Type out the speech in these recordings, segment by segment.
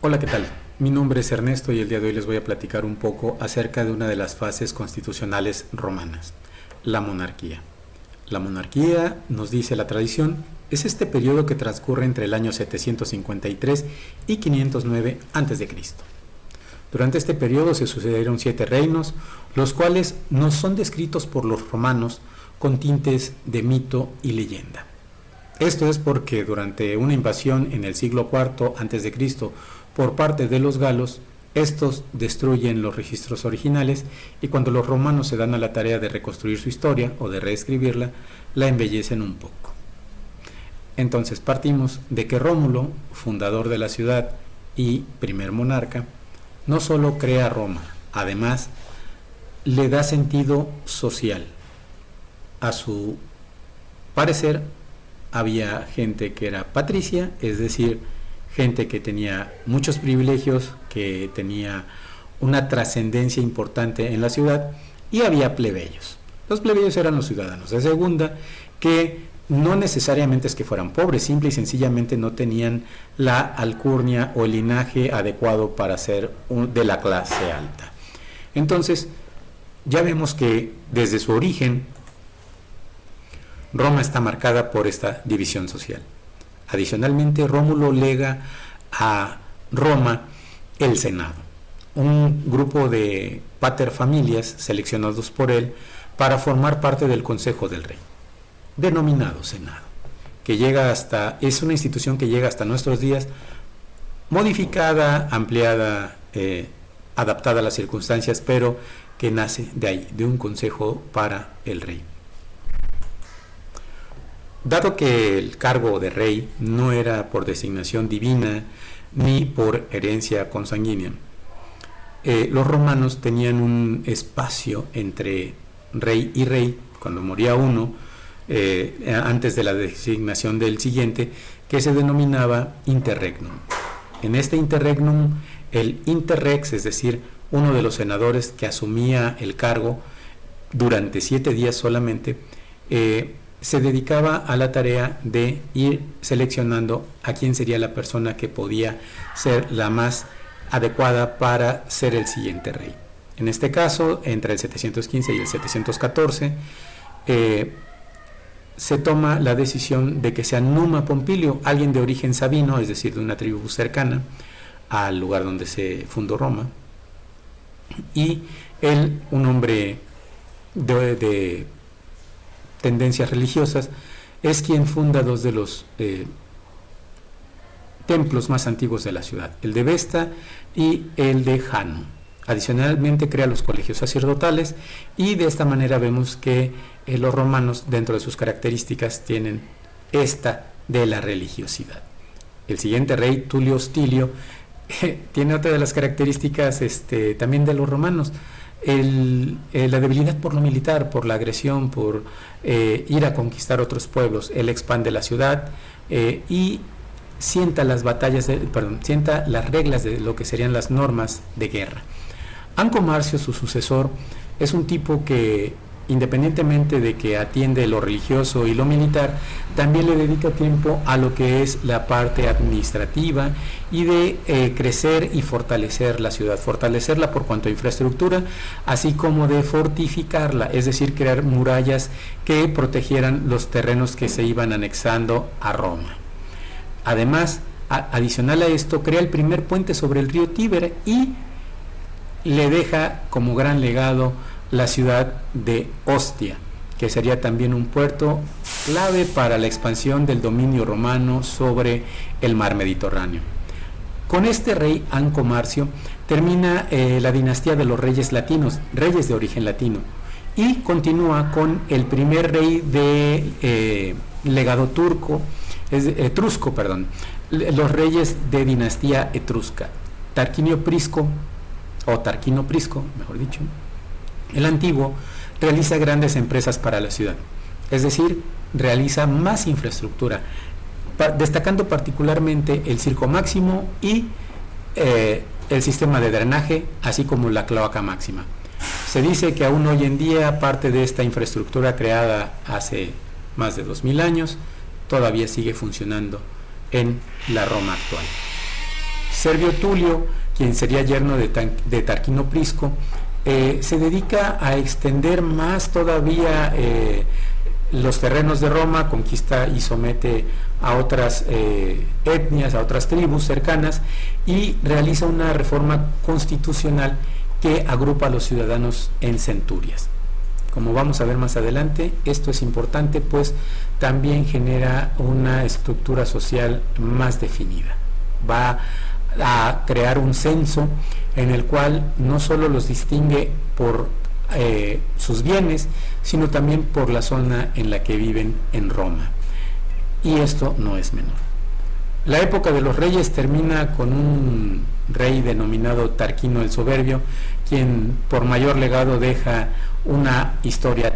Hola, ¿qué tal? Mi nombre es Ernesto y el día de hoy les voy a platicar un poco acerca de una de las fases constitucionales romanas, la monarquía. La monarquía, nos dice la tradición, es este periodo que transcurre entre el año 753 y 509 a.C. Durante este periodo se sucedieron 7 reinos, los cuales nos son descritos por los romanos con tintes de mito y leyenda. Esto es porque durante una invasión en el siglo IV a.C. por parte de los galos, estos destruyen los registros originales y cuando los romanos se dan a la tarea de reconstruir su historia o de reescribirla, la embellecen un poco. Entonces partimos de que Rómulo, fundador de la ciudad y primer monarca, no solo crea Roma, además le da sentido social. A su parecer, había gente que era patricia, es decir, gente que tenía muchos privilegios, que tenía una trascendencia importante en la ciudad, y había plebeyos. Los plebeyos eran los ciudadanos de segunda, que no necesariamente es que fueran pobres, simple y sencillamente no tenían la alcurnia o el linaje adecuado para ser de la clase alta. Entonces, ya vemos que desde su origen, Roma está marcada por esta división social. Adicionalmente, Rómulo lega a Roma el Senado, un grupo de paterfamilias seleccionados por él para formar parte del Consejo del Rey, denominado Senado, que es una institución que llega hasta nuestros días, modificada, ampliada, adaptada a las circunstancias, pero que nace de ahí, de un consejo para el rey. Dado que el cargo de rey no era por designación divina ni por herencia consanguínea, los romanos tenían un espacio entre rey y rey, cuando moría uno, antes de la designación del siguiente, que se denominaba interregnum. En este interregnum, el interrex, es decir, uno de los senadores que asumía el cargo durante 7 días solamente, se dedicaba a la tarea de ir seleccionando a quién sería la persona que podía ser la más adecuada para ser el siguiente rey. En este caso, entre el 715 y el 714, se toma la decisión de que sea Numa Pompilio, alguien de origen sabino, es decir, de una tribu cercana al lugar donde se fundó Roma, y él, un hombre de tendencias religiosas, es quien funda 2 de los templos más antiguos de la ciudad, el de Vesta y el de Jano. Adicionalmente crea los colegios sacerdotales y de esta manera vemos que los romanos, dentro de sus características, tienen esta de la religiosidad. El siguiente rey, Tulio Hostilio, tiene otra de las características también de los romanos, la debilidad por lo militar, por la agresión, por ir a conquistar otros pueblos. Él expande la ciudad y sienta las reglas de lo que serían las normas de guerra. Anco Marcio, su sucesor, es un tipo que, independientemente de que atiende lo religioso y lo militar, también le dedica tiempo a lo que es la parte administrativa y de crecer y fortalecer la ciudad, fortalecerla por cuanto a infraestructura, así como de fortificarla, es decir, crear murallas que protegieran los terrenos que se iban anexando a Roma. Además, adicional a esto, crea el primer puente sobre el río Tíber y le deja como gran legado la ciudad de Ostia, que sería también un puerto clave para la expansión del dominio romano sobre el mar Mediterráneo. Con este rey Anco Marcio termina la dinastía de los reyes latinos, reyes de origen latino, y continúa con el primer rey de legado etrusco, los reyes de dinastía etrusca, Tarquinio Prisco, mejor dicho. El antiguo realiza grandes empresas para la ciudad, es decir, realiza más infraestructura, destacando particularmente el Circo Máximo y el sistema de drenaje, así como la cloaca máxima. Se dice que aún hoy en día parte de esta infraestructura creada hace más de 2000 años todavía sigue funcionando en la Roma actual. Servio Tulio, quien sería yerno de Tarquino Prisco, se dedica a extender más todavía los terrenos de Roma, conquista y somete a otras etnias, a otras tribus cercanas, y realiza una reforma constitucional que agrupa a los ciudadanos en centurias. Como vamos a ver más adelante, esto es importante, pues también genera una estructura social más definida. Va a crear un censo en el cual no solo los distingue por sus bienes, sino también por la zona en la que viven en Roma. Y esto no es menor. La época de los reyes termina con un rey denominado Tarquino el Soberbio, quien por mayor legado deja una historia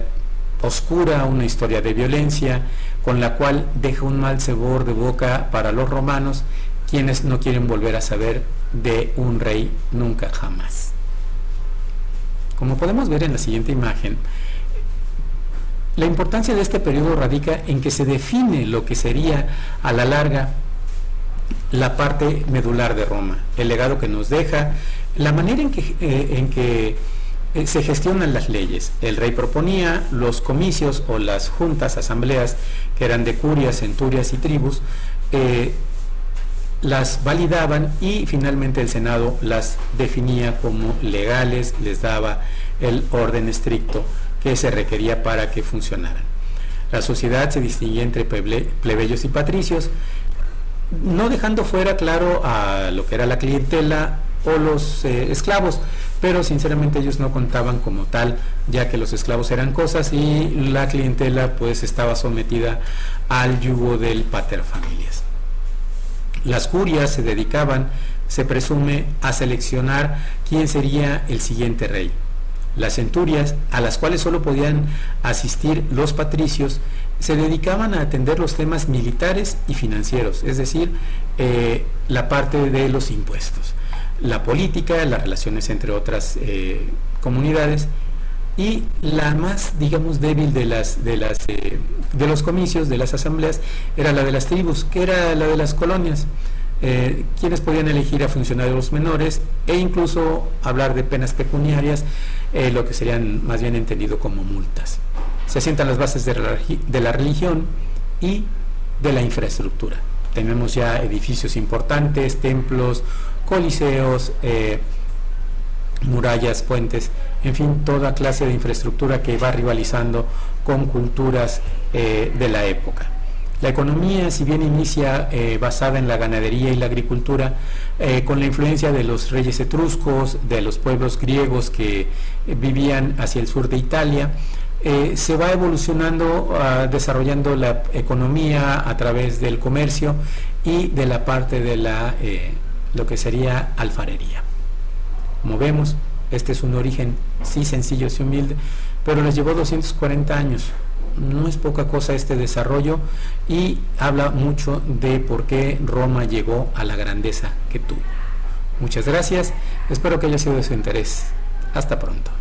oscura, una historia de violencia, con la cual deja un mal sabor de boca para los romanos, quienes no quieren volver a saber de un rey nunca jamás. Como podemos ver en la siguiente imagen, la importancia de este periodo radica en que se define lo que sería a la larga la parte medular de Roma, el legado que nos deja, la manera en que se gestionan las leyes. El rey proponía los comicios o las juntas, asambleas, que eran de curias, centurias y tribus, las validaban y finalmente el Senado las definía como legales, les daba el orden estricto que se requería para que funcionaran. La sociedad se distinguía entre plebeyos y patricios, no dejando fuera, claro, a lo que era la clientela o los esclavos, pero sinceramente ellos no contaban como tal, ya que los esclavos eran cosas y la clientela pues estaba sometida al yugo del paterfamilias. Las curias se dedicaban, se presume, a seleccionar quién sería el siguiente rey. Las centurias, a las cuales solo podían asistir los patricios, se dedicaban a atender los temas militares y financieros, es decir, la parte de los impuestos, la política, las relaciones entre otras comunidades, y la más, digamos, débil de los comicios, de las asambleas, era la de las tribus, que era la de las colonias, quienes podían elegir a funcionarios menores e incluso hablar de penas pecuniarias, lo que serían más bien entendido como multas. Se asientan las bases de la religión y de la infraestructura. Tenemos ya edificios importantes, templos, coliseos, murallas, puentes, en fin, toda clase de infraestructura que va rivalizando con culturas de la época. La economía, si bien inicia basada en la ganadería y la agricultura, con la influencia de los reyes etruscos, de los pueblos griegos que vivían hacia el sur de Italia, se va evolucionando, desarrollando la economía a través del comercio y de la parte de lo que sería alfarería. Como vemos, este es un origen sí sencillo y humilde, pero les llevó 240 años. No es poca cosa este desarrollo y habla mucho de por qué Roma llegó a la grandeza que tuvo. Muchas gracias, espero que haya sido de su interés. Hasta pronto.